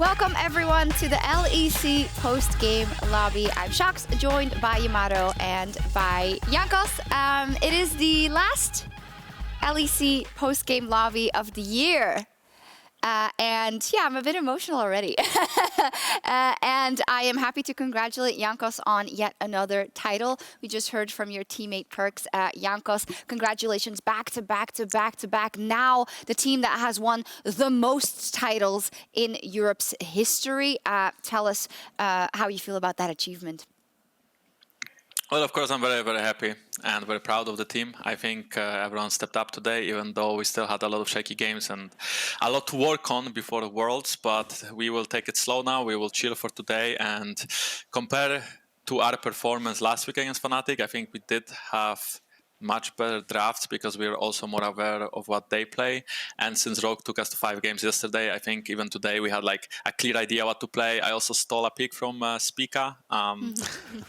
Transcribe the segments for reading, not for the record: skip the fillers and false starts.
Welcome everyone to the LEC post-game lobby. I'm Sjokz, joined by Yamato and by Jankos. It is the last LEC post-game lobby of the year. And yeah, I'm a bit emotional already. And I am happy to congratulate Jankos on yet another title. We just heard from your teammate Perks. Jankos, congratulations back to back to back to back. Now the team that has won the most titles in Europe's history. Tell us how you feel about that achievement. Well, of course, I'm very, very happy and very proud of the team. I think everyone stepped up today, even though we still had a lot of shaky games and a lot to work on before the Worlds. But we will take it slow now. We will chill for today and compare to our performance last week against Fnatic. I think we did have much better drafts because we are also more aware of what they play. And since Rogue took us to 5 games yesterday, I think even today we had like a clear idea what to play. I also stole a pick from Spica. I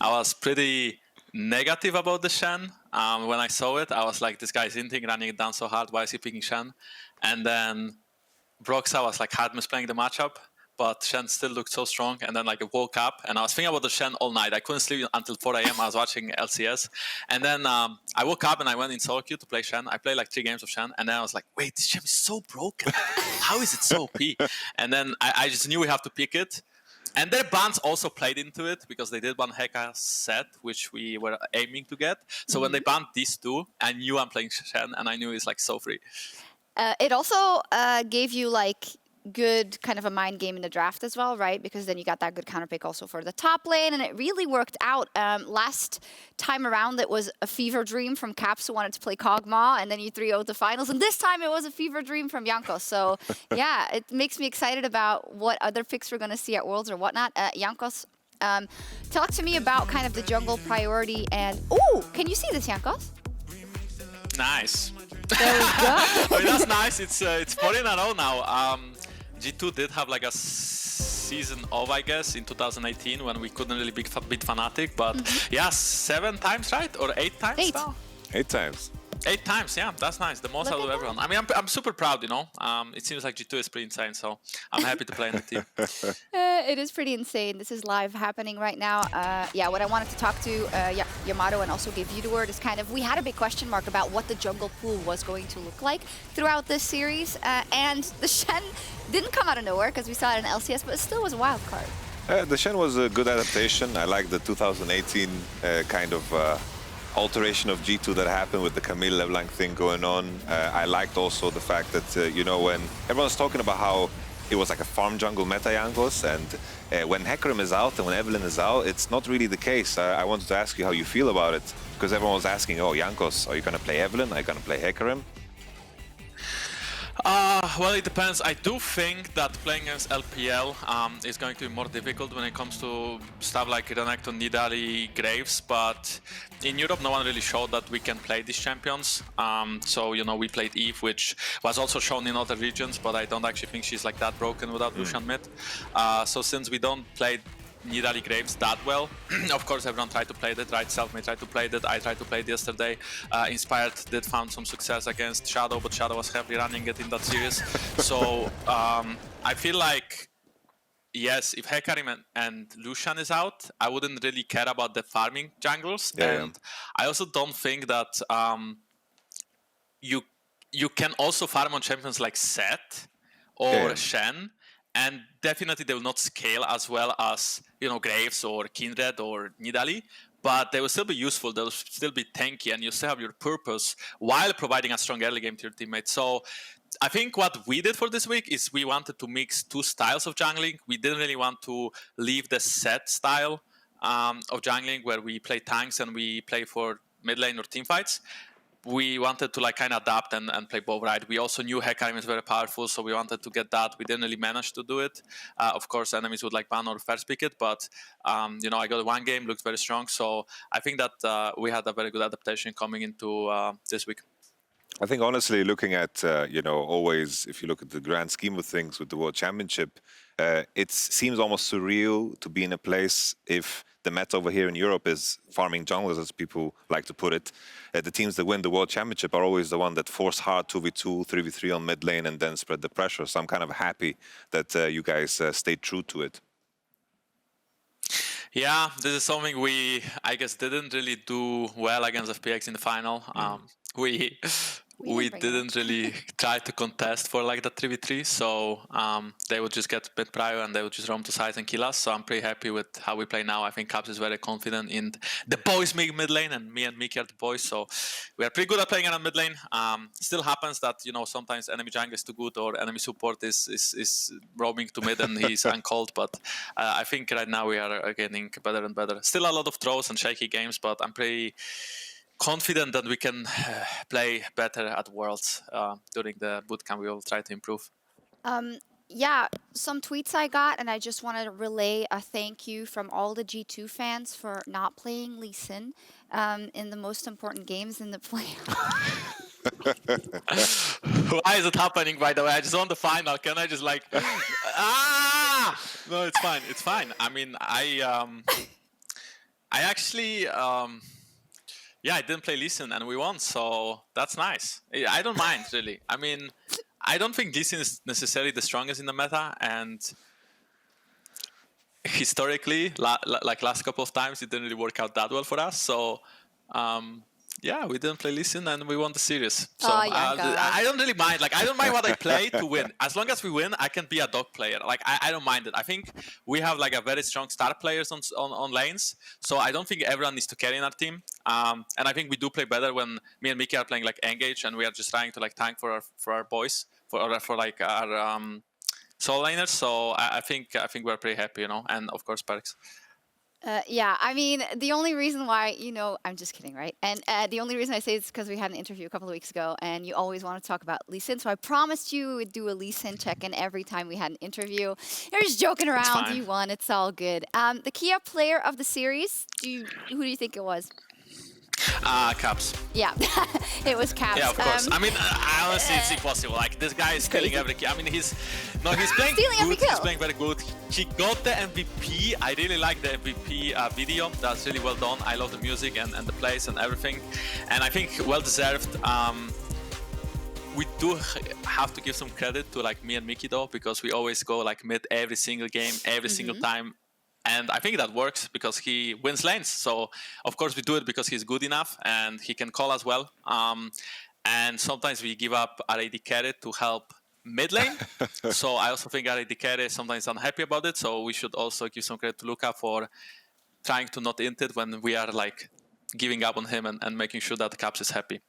was pretty negative about the Shen. When I saw it, I was like, this guy's hinting, running it down so hard. Why is he picking Shen? And then Broxa was like hard misplaying the matchup, but Shen still looked so strong. And then like I woke up and I was thinking about the Shen all night. I couldn't sleep until 4 a.m. I was watching LCS. And then I woke up and I went in solo queue to play Shen. I played like 3 games of Shen. And then I was like, wait, this Shen is so broken. How is it so OP? And then I just knew we have to pick it. And their bans also played into it because they did one Heka set, which we were aiming to get. So when they banned these two, I knew I'm playing Shen, and I knew it's like so free. It also gave you like good kind of a mind game in the draft as well, right? Because then you got that good counter pick also for the top lane, and it really worked out. Last time around, it was a fever dream from Caps who wanted to play Kog'Maw, and then you 3-0'd the finals. And this time it was a fever dream from Jankos. So yeah, it makes me excited about what other picks we're going to see at Worlds or whatnot. Jankos, talk to me about kind of the jungle priority. And ooh, can you see this, Jankos? Nice. There we go. I mean, that's nice. It's 4-0 now. G2 did have like a season of, I guess, in 2018 when we couldn't really beat Fnatic, but yeah, 7 times, right? Or 8 times 8. now? 8 times. 8 times, yeah, that's nice. The most out of everyone. I mean, I'm super proud, you know. It seems like G2 is pretty insane, so I'm happy to play in the team. It is pretty insane. This is live happening right now. Yeah, what I wanted to talk to Yamato and also give you the word is kind of, we had a big question mark about what the jungle pool was going to look like throughout this series. And the Shen didn't come out of nowhere because we saw it in LCS, but it still was a wild card. The Shen was a good adaptation. I like the 2018 kind of alteration of G2 that happened with the Camille LeBlanc thing going on. I liked also the fact that, you know, when everyone's talking about how it was like a farm jungle meta Jankos, and when Hecarim is out and when Evelynn is out, it's not really the case. I wanted to ask you how you feel about it, because everyone was asking, oh, Jankos, are you going to play Evelynn? Are you going to play Hecarim? Well, it depends. I do think that playing against LPL is going to be more difficult when it comes to stuff like Renekton, Nidalee, Graves, but in Europe no one really showed that we can play these champions. So, you know, we played Eve, which was also shown in other regions, but I don't actually think she's like that broken without Lucian mid. So since we don't play Nidalee Graves that well, of course everyone tried to play that, right? Selfmade tried to play that, I tried to play it yesterday. Inspired did found some success against Shadow, but Shadow was heavily running it in that series. So I feel like, yes, if Hecarim and Lucian is out, I wouldn't really care about the farming jungles. Yeah, and I also don't think that you can also farm on champions like Sett or Shen, and definitely they will not scale as well as, you know, Graves or Kindred or Nidalee, but they will still be useful, they'll still be tanky, and you still have your purpose while providing a strong early game to your teammate. So I think what we did for this week is we wanted to mix 2 styles of jungling. We didn't really want to leave the Sett style of jungling where we play tanks and we play for mid lane or team fights. We wanted to like kind of adapt and play both, right? We also knew Hecarim is very powerful, so we wanted to get that. We didn't really manage to do it. Of course, enemies would like ban or first pick it, but you know, I got 1 game, looked very strong. So I think that we had a very good adaptation coming into this week. I think honestly, looking at, you know, always, if you look at the grand scheme of things with the World Championship, it seems almost surreal to be in a place if the meta over here in Europe is farming junglers, as people like to put it. The teams that win the World Championship are always the one that force hard 2v2, 3v3 on mid lane and then spread the pressure. So I'm kind of happy that you guys stayed true to it. Yeah, this is something we, I guess, didn't really do well against FPX in the final. We didn't really try to contest for like the 3v3, so they would just get mid prio and they would just roam to sides and kill us. So I'm pretty happy with how we play now. I think Caps is very confident in the boys mid lane, and me and Mickey are the boys, so we are pretty good at playing around mid lane. Still happens that, you know, sometimes enemy jungle is too good or enemy support is roaming to mid and he's uncalled, but I think right now we are getting better and better. Still a lot of throws and shaky games, but I'm pretty confident that we can play better at Worlds. During the bootcamp, we will try to improve. Yeah, some tweets I got, and I just want to relay a thank you from all the G2 fans for not playing Lee Sin in the most important games in the playoffs. Why is it happening, by the way? I just want the final. Can I just like... No, it's fine. It's fine. I mean, I actually... yeah, I didn't play Lee Sin and we won, so that's nice. I don't mind, really. I mean, I don't think Lee Sin is necessarily the strongest in the meta, and historically, like last couple of times, it didn't really work out that well for us. So, yeah, we didn't play Lee Sin and we won the series. So I don't really mind. Like, I don't mind what I play to win. As long as we win, I can be a dog player. Like, I don't mind it. I think we have like a very strong star players on lanes. So I don't think everyone needs to carry in our team. And I think we do play better when me and Mickey are playing like engage and we are just trying to like tank for our boys, for like our soul laners. So I think we're pretty happy, you know. And of course, Perks. Yeah, I mean, the only reason why, you know, I'm just kidding, right? And the only reason I say it's because we had an interview a couple of weeks ago, and you always want to talk about Lee Sin. So I promised you we'd do a Lee Sin check-in every time we had an interview. You're just joking around. You won. It's all good. The Kia player of the series, who do you think it was? Caps. Yeah, it was Caps. Yeah, of course. I mean, honestly, it's impossible. Like, this guy is stealing every kill. I mean, he's playing stealing good. Every kill. He's playing very good. He got the MVP. I really like the MVP video. That's really well done. I love the music and the plays and everything. And I think well deserved. We do have to give some credit to like me and Mickey though, because we always go like mid every single game, every single time. And I think that works because he wins lanes. So, of course, we do it because he's good enough and he can call as well. And sometimes we give up our AD carry to help mid lane. So I also think our AD carry is sometimes unhappy about it. So we should also give some credit to Luca for trying to not int it when we are like giving up on him and making sure that the Caps is happy.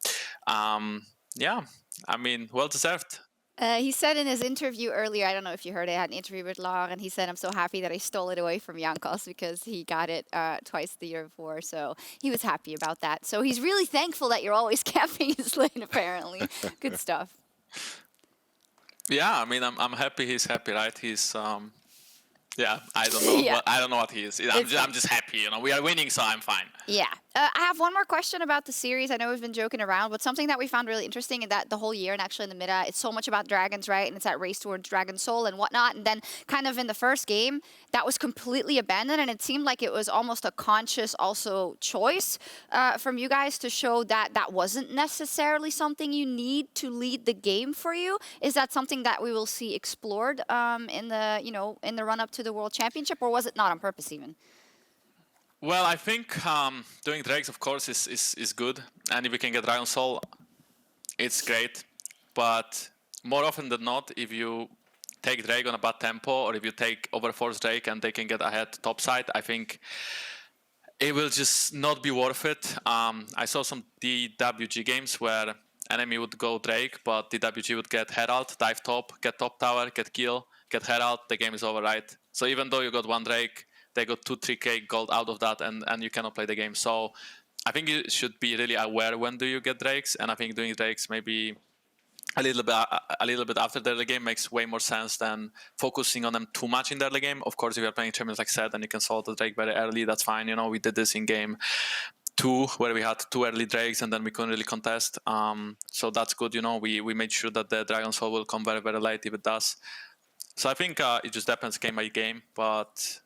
Yeah, I mean, well deserved. He said in his interview earlier, I don't know if you heard it, I had an interview with Laure, and he said, I'm so happy that I stole it away from Jankos because he got it twice the year before. So he was happy about that. So he's really thankful that you're always capping his lane, apparently. Good stuff. Yeah, I mean, I'm happy he's happy, right? He's, yeah, I don't know. Yeah. I don't know what he is. I'm just happy, you know. We are winning, so I'm fine. Yeah. I have one more question about the series. I know we've been joking around, but something that we found really interesting in that the whole year and actually in the meta, it's so much about dragons, right? And it's that race towards Dragon Soul and whatnot. And then kind of in the first game, that was completely abandoned. And it seemed like it was almost a conscious also choice from you guys to show that that wasn't necessarily something you need to lead the game for you. Is that something that we will see explored in the, you know, in the run up to the World Championship, or was it not on purpose even? Well, I think doing Drakes, of course, is good. And if we can get Dragon Soul, it's great. But more often than not, if you take Drake on a bad tempo, or if you take overforce Drake and they can get ahead top side, I think it will just not be worth it. I saw some DWG games where enemy would go Drake, but DWG would get Herald, dive top, get top tower, get kill, get Herald, the game is over, right? So even though you got one Drake, they got 2-3k gold out of that, and you cannot play the game. So I think you should be really aware when do you get Drakes, and I think doing Drakes maybe a little bit after the early game makes way more sense than focusing on them too much in the early game. Of course, if you're playing champions like Seth and you can solve the Drake very early, that's fine. You know, we did this in game 2 where we had 2 early Drakes and then we couldn't really contest. So that's good. You know, we made sure that the Dragon Soul will come very, very late if it does. So I think it just depends game by game, but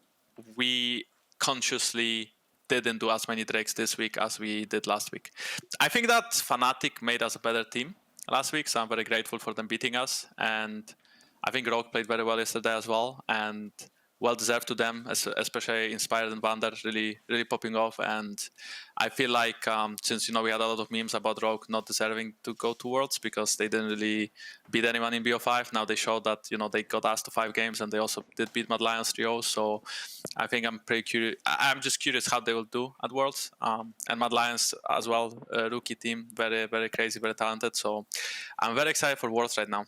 we consciously didn't do as many Drakes this week as we did last week. I think that Fnatic made us a better team last week, so I'm very grateful for them beating us. And I think Rogue played very well yesterday as well, and well deserved to them, especially Inspired and Vander really popping off. And I feel like since we had a lot of memes about Rogue not deserving to go to Worlds because they didn't really beat anyone in BO5, now they showed that they got asked to 5 games and they also did beat Mad Lions 3-0. So I think I'm pretty curious. I'm just curious how they will do at Worlds. And Mad Lions as well, rookie team, very very crazy, very talented. So I'm very excited for Worlds right now.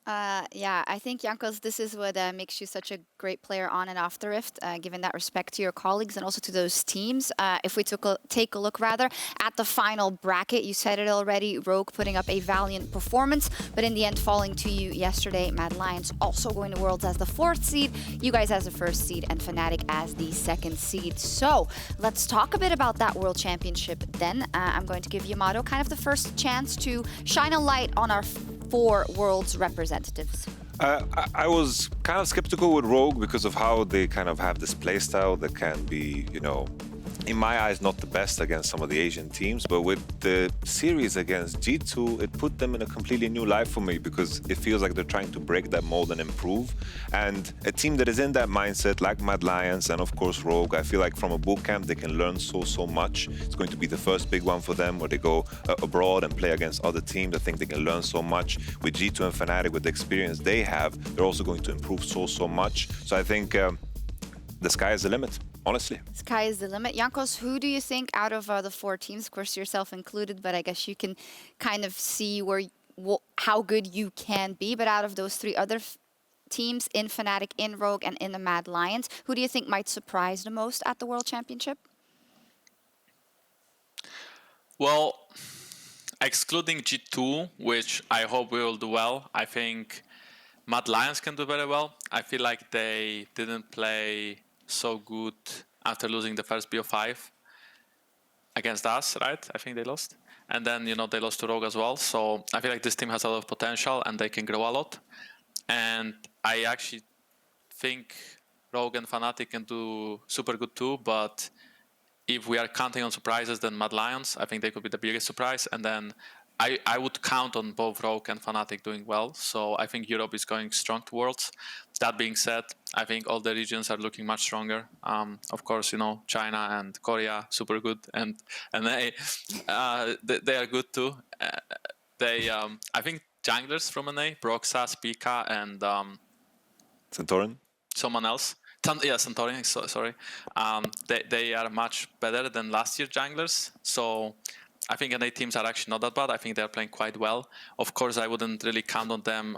Yeah, I think, Jankos, this is what makes you such a great player on and off the Rift, given that respect to your colleagues and also to those teams. If we take a look, rather, at the final bracket, you said it already, Rogue putting up a valiant performance, but in the end falling to you yesterday. Mad Lions also going to Worlds as the 4th seed, you guys as the 1st seed, and Fnatic as the 2nd seed. So let's talk a bit about that World Championship then. I'm going to give Yamato kind of the first chance to shine a light on our 4 Worlds representatives. I was kind of skeptical with Rogue because of how they kind of have this playstyle that can be, in my eyes, not the best against some of the Asian teams. But with the series against G2, it put them in a completely new light for me because it feels like they're trying to break that mold and improve. And a team that is in that mindset, like Mad Lions and of course Rogue, I feel like from a bootcamp they can learn so much. It's going to be the first big one for them where they go abroad and play against other teams. I think they can learn so much. With G2 and Fnatic, with the experience they have, they're also going to improve so much. So I think the sky is the limit. Honestly. Sky is the limit. Jankos, who do you think out of the 4 teams, of course yourself included, but I guess you can kind of see how good you can be, but out of those 3 other teams in Fnatic, in Rogue, and in the Mad Lions, who do you think might surprise the most at the World Championship? Well, excluding G2, which I hope we will do well, I think Mad Lions can do very well. I feel like they didn't play so good after losing the first BO5 against us, right? I think they lost. And then, they lost to Rogue as well. So I feel like this team has a lot of potential and they can grow a lot. And I actually think Rogue and Fnatic can do super good too. But if we are counting on surprises, then Mad Lions, I think they could be the biggest surprise. And then I would count on both Rogue and Fnatic doing well. So I think Europe is going strong to Worlds. That being said, I think all the regions are looking much stronger. Of course, China and Korea, super good. And they are good too. I think junglers from NA, Broxas, Pika, and Santorin? Someone else. Santorin, sorry. They are much better than last year junglers. So I think NA teams are actually not that bad. I think they're playing quite well. Of course, I wouldn't really count on them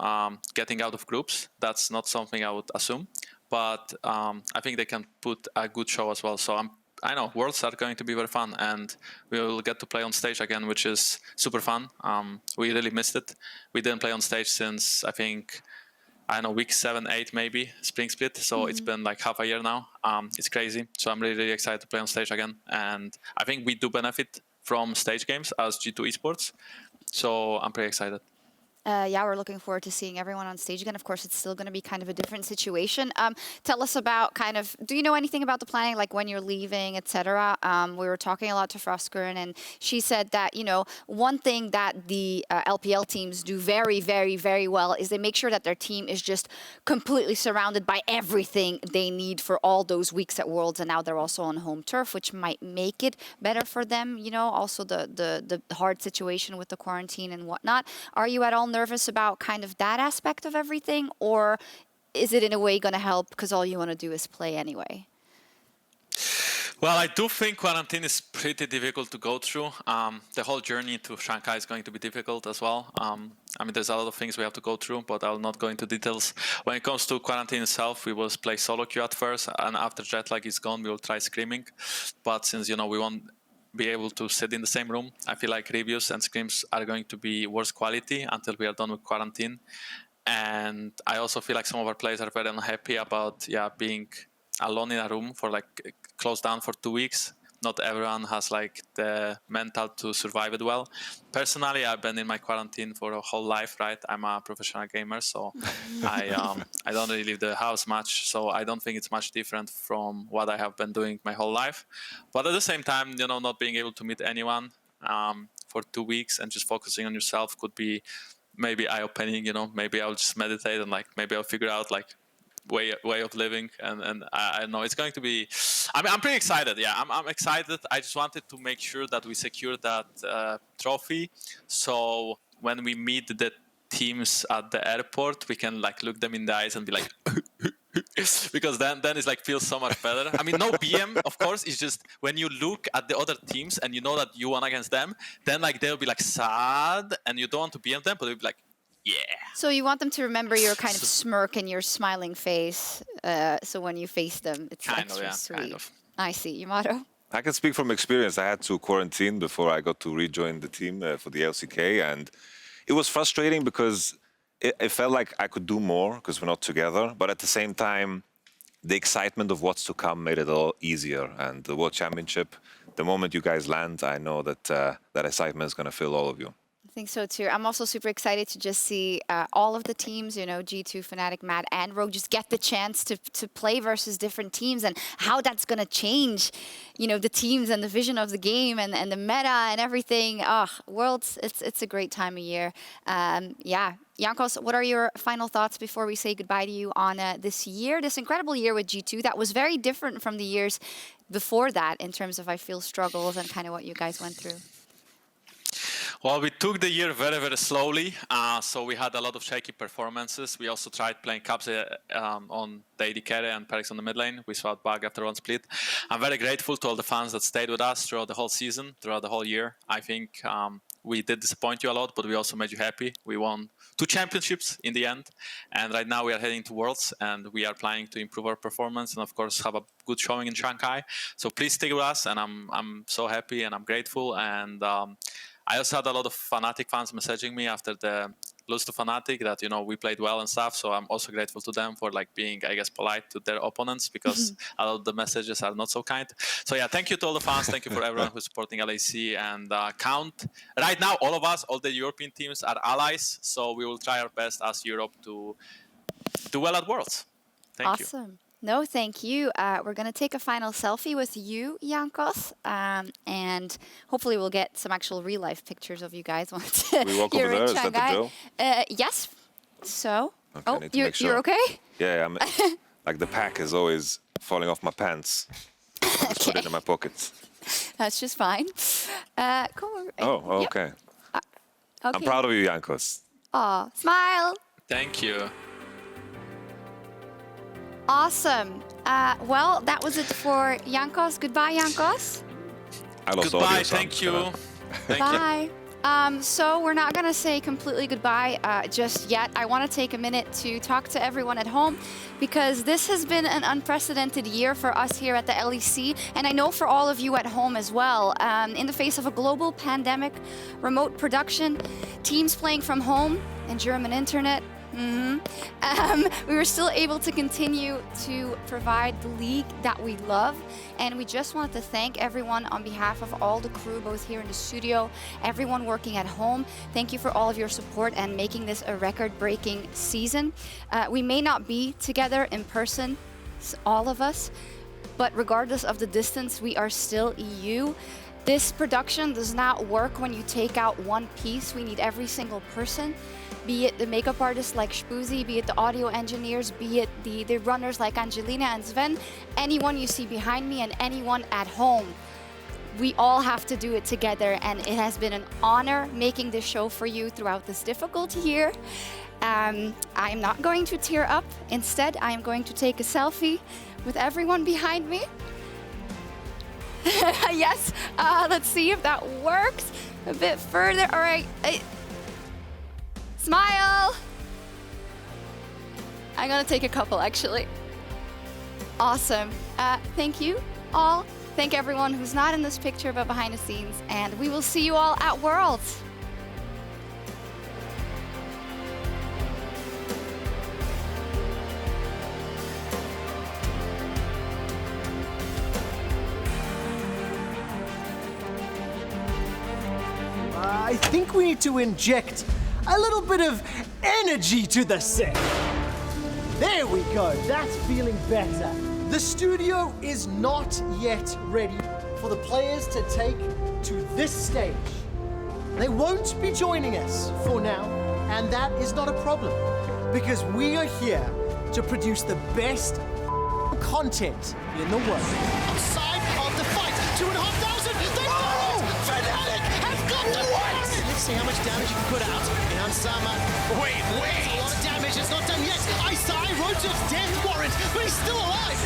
getting out of groups. That's not something I would assume. But I think they can put a good show as well. So I know Worlds are going to be very fun, and we will get to play on stage again, which is super fun. We really missed it. We didn't play on stage since week 7, 8 maybe, Spring Split. So it's been like half a year now. It's crazy. So I'm really excited to play on stage again. And I think we do benefit from stage games as G2 Esports. So I'm pretty excited. Yeah, we're looking forward to seeing everyone on stage again. Of course, it's still going to be kind of a different situation. Tell us about do you know anything about the planning, like when you're leaving, etc.? We were talking a lot to FLICKR, and she said that, one thing that the LPL teams do very, very, very well is they make sure that their team is just completely surrounded by everything they need for all those weeks at Worlds. And now they're also on home turf, which might make it better for them, also the hard situation with the quarantine and whatnot. Are you at all nervous about kind of that aspect of everything, or is it in a way going to help because all you want to do is play anyway? Well, I do think quarantine is pretty difficult to go through. The whole journey to Shanghai is going to be difficult as well. There's a lot of things we have to go through, but I'll not go into details. When it comes to quarantine itself, we will play solo queue at first, and after jet lag is gone, we will try screaming. But since, we won't be able to sit in the same room, I feel like reviews and scrims are going to be worse quality until we are done with quarantine. And I also feel like some of our players are very unhappy about being alone in a room for closed down for 2 weeks. not everyone has like the mental to survive it well. Personally, I've been in my quarantine for a whole life, right? I'm a professional gamer, so I don't really leave the house much, so I don't think it's much different from what I have been doing my whole life. But at the same time, you know, not being able to meet anyone for 2 weeks and just focusing on yourself could be maybe eye-opening. You know, maybe I'll just meditate and like maybe I'll figure out like way of living, and I know it's going to be. I'm pretty excited. Yeah, I'm excited. I just wanted to make sure that we secure that trophy, so when we meet the teams at the airport, we can like look them in the eyes and be like. Because then it's like feels so much better. I mean, no BM, of course. It's just when you look at the other teams and you know that you won against them, then like they'll be like sad, and you don't want to BM them, but they'll be like, yeah. So you want them to remember your kind of smirk and your smiling face. So when you face them, it's kind extra of, yeah, sweet. kind of. I see. Yamato? I can speak from experience. I had to quarantine before I got to rejoin the team for the LCK, and it was frustrating because it felt like I could do more because we're not together, but at the same time, the excitement of what's to come made it all easier. And the World Championship, the moment you guys land, I know that that excitement is going to fill all of you. I think so too. I'm also super excited to just see all of the teams, you know, G2, Fnatic, Mad, and Rogue just get the chance to play versus different teams, and how that's going to change, you know, the teams and the vision of the game and the meta and everything. Worlds, it's a great time of year. Yeah. Jankos, what are your final thoughts before we say goodbye to you on this year, this incredible year with G2 that was very different from the years before that in terms of, I feel, struggles and kind of what you guys went through? Well, we took the year very, very slowly. So we had a lot of shaky performances. We also tried playing Cubs on the AD carry and Perix on the mid lane. We saw it back after one split. I'm very grateful to all the fans that stayed with us throughout the whole season, throughout the whole year. I think we did disappoint you a lot, but we also made you happy. We won 2 championships in the end. And right now we are heading to Worlds, and we are planning to improve our performance and, of course, have a good showing in Shanghai. So please stick with us, and I'm so happy and I'm grateful. And I also had a lot of Fnatic fans messaging me after the lose to Fnatic that, you know, we played well and stuff. So I'm also grateful to them for like being, I guess, polite to their opponents, because a lot of the messages are not so kind. So yeah, thank you to all the fans. Thank you for everyone who's supporting LEC, and count. Right now, all of us, all the European teams are allies. So we will try our best as Europe to do well at Worlds. Thank you. Awesome. No, thank you. We're going to take a final selfie with you, Jankos, and hopefully we'll get some actual real-life pictures of you guys once We walk over there, is that the drill? Yes. So, Okay, you're okay? Yeah, like the pack is always falling off my pants. I just put it in my pockets. That's just fine. Come over. Oh, Yep. okay. Okay. I'm proud of you, Jankos. Aw, smile. Thank you. Awesome. Well, that was it for Jankos. Goodbye, Jankos. I lost Goodbye. audio, Thank you. Thank you. Bye. So we're not going to say completely goodbye just yet. I want to take a minute to talk to everyone at home, because this has been an unprecedented year for us here at the LEC, and I know for all of you at home as well. In the face of a global pandemic, remote production, teams playing from home, and German internet, we were still able to continue to provide the league that we love, and we just wanted to thank everyone on behalf of all the crew, both here in the studio, everyone working at home. Thank you for all of your support and making this a record-breaking season. We may not be together in person, all of us, but regardless of the distance, we are still EU. This production does not work when you take out one piece. We need every single person. Be it the makeup artists like Spoozy, be it the audio engineers, be it the runners like Angelina and Sven, anyone you see behind me and anyone at home. We all have to do it together, and it has been an honor making this show for you throughout this difficult year. I am not going to tear up. Instead, I am going to take a selfie with everyone behind me. Yes, let's see if that works. A bit further, all right. Smile! I'm gonna take a couple, actually. Awesome. Thank you all. Thank everyone who's not in this picture but behind the scenes. And we will see you all at Worlds. I think we need to inject a little bit of energy to the set. There we go, that's feeling better. The studio is not yet ready for the players to take to this stage. They won't be joining us for now, and that is not a problem, because we are here to produce the best content in the world. Outside of the fight, 2,500, they've done it! Fnatic have got the point! Let's see how much damage you can put out in Ansama. Wait! A lot of damage, it's not done yet. Isai wrote his death warrant, but he's still alive.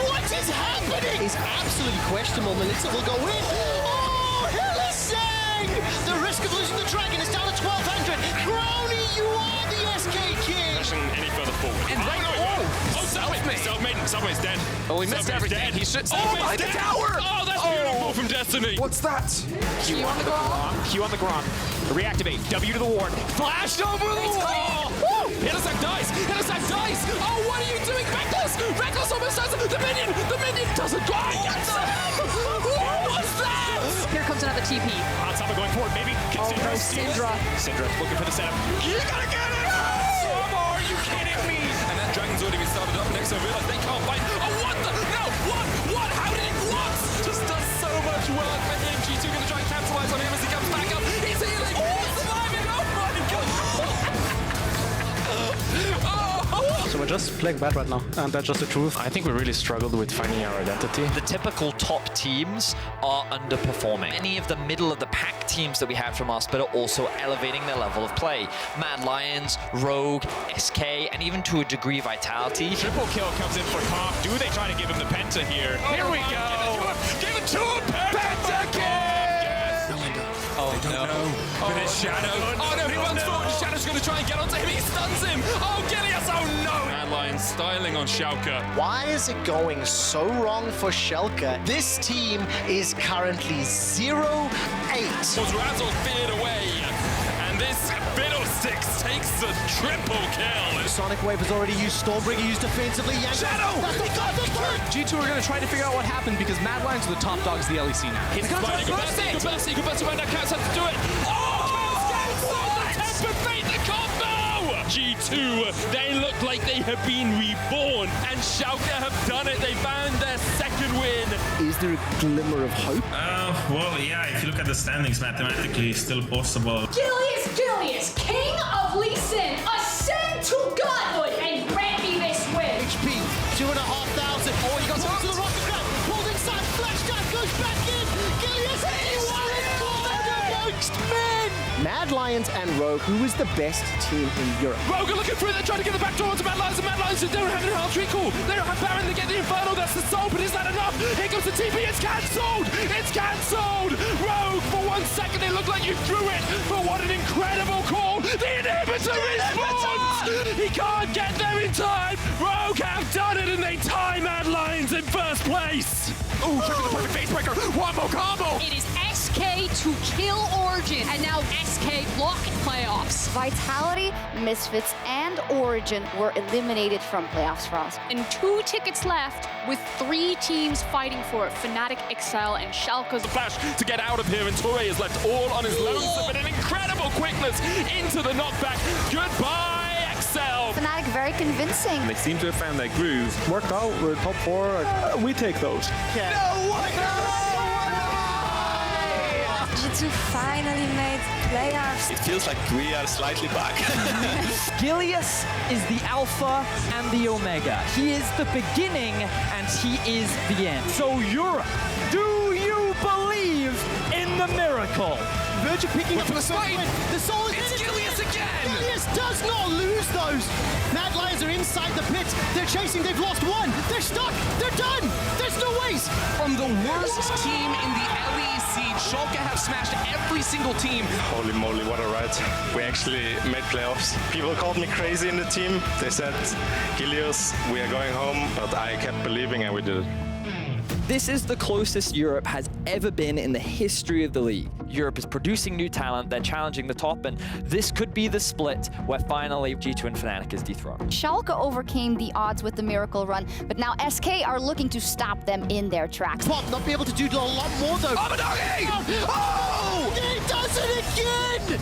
What is happening? It's absolutely questionable. Melissa will go in. Oh, Hillisang! The risk of losing the dragon is down to 1,200. Crowny, you are the SK king! Any further forward. And Selfmade's dead. Oh, he missed everything. Dead. He should. Oh, my the tower! Oh, that's beautiful from Destiny. What's that? Q on the ground. Q on the ground. Reactivate. W to the ward. Flashed over the wall! Woo! Hittersack dies! Hittersack dies! Oh, what are you doing? Reckless! Reckless almost has the minion! The minion doesn't go! Gets him! What was that? Here comes another TP. Ansama going forward, maybe. Oh no, Syndra. Syndra looking for the setup. You gotta get it! Are you kidding me? And that dragon's already been started up next to realize they can't fight. Oh, what the? No! What? How did it what? Just does so much work for him. G2 gonna try and capitalize on him as he comes back up. He's healing! He's surviving! Oh my god! So we're just playing bad right now, and that's just the truth. I think we really struggled with finding our identity. The typical top teams are underperforming. Many of the middle of the pack teams that we have from us, but are also elevating their level of play. Mad Lions, Rogue, SK, and even to a degree Vitality. Triple kill comes in for Comp. Do they try to give him the penta here? Here we go! Give it to him! Penta kill! Oh no. With his Shadow. Oh no, he runs forward. Shadow's going to try and get onto him. He stuns him. Oh, Gilius. Oh no. Mad Lion styling on Sjokz. Why is it going so wrong for Sjokz? This team is currently 0-8. Was Razzle feared away. And this Fiddlesticks takes the triple kill. Sonic Wave has already used, Stormbringer used defensively. Shadow! He got the bird! G2 are going to try to figure out what happened because Mad Lions are the top dogs of the LEC now. He's fighting. Good burst around that Cats has to do it. Oh, Cats! The temper fate, the combo! G2, they look like they have been reborn. And Sjokz have done it. They found their second win. Is there a glimmer of hope? Well, yeah, if you look at the standings, mathematically, it's still possible. Gilius, King of Lee Sin, ascend to godhood and grant me this win. HP, 2,500. Oh, he got to the rocket grab. Pulled inside, flash dive, goes back in. Gilius, you are in amongst men. Mad Lions and Rogue, who is the best team in Europe? Rogue are looking through, they're trying to get the back door onto Mad Lions, and Mad Lions don't have any health recall. They don't have Baron, they get the Inferno, that's the soul, but is that enough? Here comes the TP, it's cancelled! It's cancelled! Rogue, for 1 second, they look like you threw it, but what an incredible call! The inhibitor responds! He can't get there in time! Rogue have done it, and they tie Mad Lions in first place! Ooh, check out the perfect face breaker! One more combo! It is SK to kill Origin, and now SK block playoffs. Vitality, Misfits, and Origin were eliminated from playoffs for us. And 2 tickets left with 3 teams fighting for it. Fnatic, Excel, and Sjokz. The flash to get out of here, and Torre is left all on his lonesome, but an incredible quickness into the knockback. Goodbye, Excel. Fnatic very convincing. They seem to have found their groove. Worked out, we're top 4, we take those. G2 finally made playoffs. It feels like we are slightly back. Gilius is the alpha and the omega. He is the beginning and he is the end. So Europe, do you believe in the miracle? Virgil picking up the spine. The soul is It's Gilius again! Gilius does not lose those. Mad Lions are inside the pit. They're chasing, they've lost 1. They're stuck, they're done. There's no ways. From the worst team in the LEC, Sjokz have smashed every single team. Holy moly, what a ride. We actually made playoffs. People called me crazy in the team. They said, Gilius, we are going home, but I kept believing and we did it. This is the closest Europe has ever been in the history of the league. Europe is producing new talent, they're challenging the top, and this could be the split where finally G2 and Fnatic is dethroned. Sjokz overcame the odds with the miracle run, but now SK are looking to stop them in their tracks. Pop not be able to do a lot more though. Oh, Madagi! Oh! He does does it again!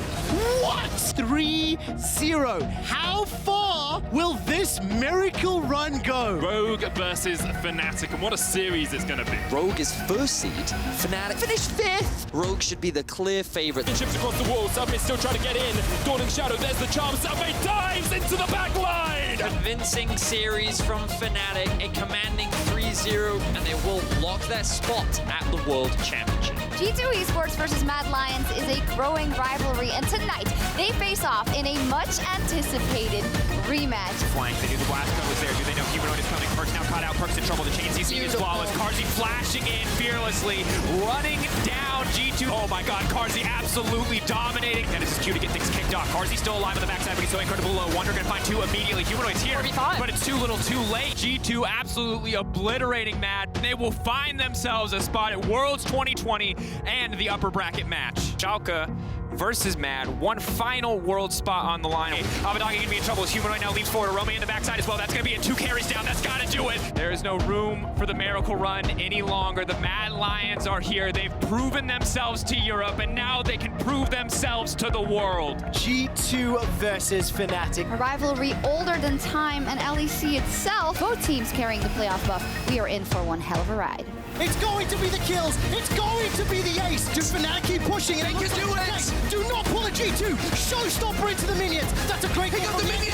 What? 3-0. How far will this miracle run go? Rogue versus Fnatic, and what a series it's going to be. Rogue is first seed. Fnatic finished 5th. Rogue should be the clear favorite. Chips across the wall. Submit still trying to get in. Dawning Shadow, there's the charm. Submit dives into the back line. Convincing series from Fnatic, a commanding 3-0, and they will lock their spot at the World Championship. G2 Esports versus Mad Lions is a growing rivalry, and tonight they face off in a much-anticipated rematch. Flank, they knew the blast code was there. Do they know Humanoid is coming? Perk's now caught out. Perk's in trouble. The chain CC is flawless. Carzzy flashing in fearlessly, running down G2. Oh my god, Carzzy absolutely dominating. And this is cue to get things kicked off. Carzzy still alive on the backside, but he's so incredibly low. Wonder gonna find 2 immediately. Humanoid's here, but it's too little too late. G2 absolutely obliterating Mad. They will find themselves a spot at Worlds 2020 and the upper bracket match. Sjokz versus Mad. One final world spot on the line. Yamatocannon gonna be in trouble as Humanoid now leaps forward. Romy in the backside as well. That's gonna be 2 carries down. That's gotta do it. There is no room for the miracle run any longer. The Mad Lions are here. They've proven themselves to Europe, and now they can prove themselves to the world. G2 versus Fnatic. A rivalry older than time and LEC itself. Both teams carrying the playoff buff. We are in for one hell of a ride. It's going to be the kills. It's going to be the ace. Do Fnatic keep pushing? They can do it. Do not pull a G2. Showstopper into the minions. That's a great game. Got the minions.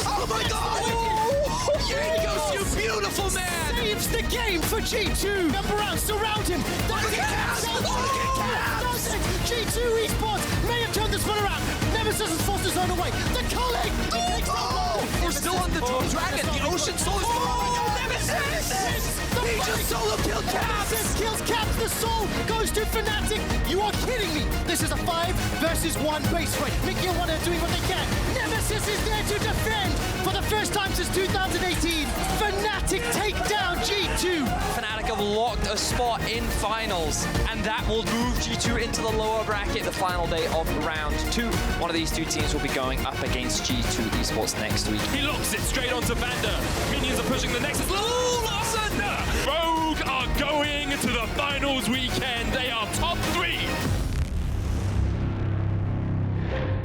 Oh my god. Jankos, you beautiful man. Saves the game for G2. Number out, surround him. That's it. G2 Esports may have turned this one around. Nemesis has forced his own away. The culling. We're still on the dragon. The Ocean Soul is Nemesis. He just solo killed Caps! Kills Caps, the soul goes to Fnatic! You are kidding me! This is a 5 versus 1 base fight. Mickey and One are doing what they can. Nemesis is there to defend! For the first time since 2018, Fnatic take down G2! Fnatic have locked a spot in finals, and that will move G2 into the lower bracket the final day of round 2. One of these 2 teams will be going up against G2 Esports next week. He locks it straight onto Vander. Minions are pushing the Nexus. Lawson! Rogue are going to the finals weekend. They are top 3.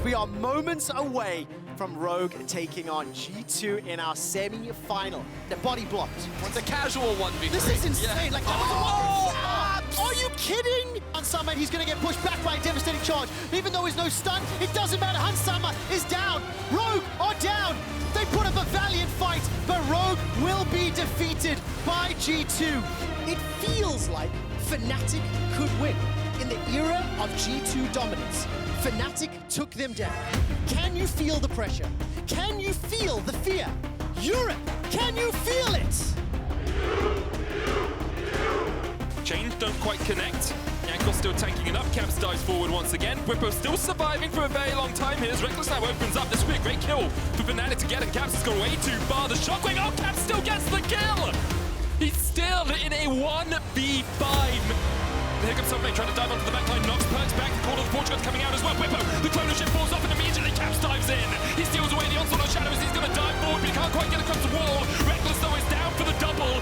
We are moments away from Rogue taking on G2 in our semi-final. The body blocked. The casual 1v3. This is insane. Like, that was a are you kidding? Hansama, he's going to get pushed back by a devastating charge. Even though he's no stun, it doesn't matter. Hansama is down. Rogue are down. They put up a valiant fight, but Rogue will be defeated by G2. It feels like Fnatic could win. In the era of G2 dominance, Fnatic took them down. Can you feel the pressure? Can you feel the fear? Europe, can you feel it? Chains don't quite connect. Jankos still tanking it up. Caps dives forward once again. Whippo still surviving for a very long time here as Reckless now opens up. This will be a great kill for Fnatic to get it. Caps has gone way too far. The shockwave. Oh, Caps still gets the kill! He's still in a 1v5. Here comes something trying to dive onto the backline. Knocks Perks back. The Call of the Fortune's coming out as well. Whippo, the Chrono Ship falls off and immediately Caps dives in. He steals away the onslaught of shadows. He's going to dive forward, but he can't quite get across the wall. Reckless though is down for the double.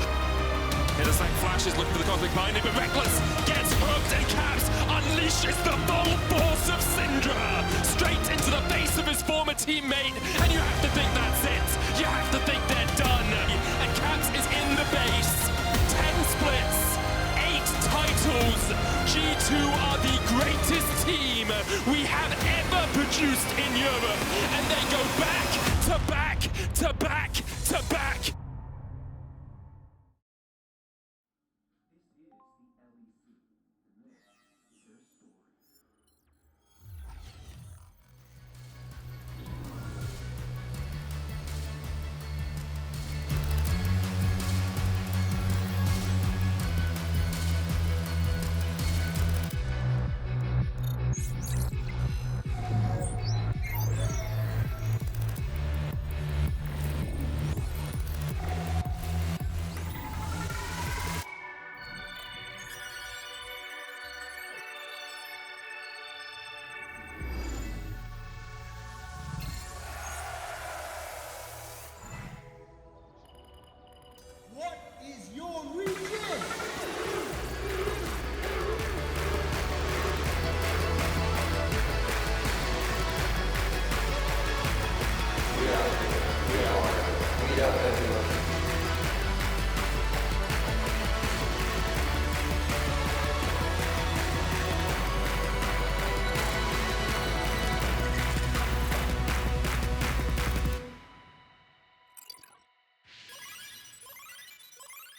Hitterslang flashes, looking for the Cosmic Binding, but Reckless gets hooked and Caps unleashes the full force of Syndra straight into the face of his former teammate, and you have to think that's it. You have to think they're done. And Caps is in the base. 10 splits, 8 titles. G2 are the greatest team we have ever produced in Europe, and they go back to back to back to back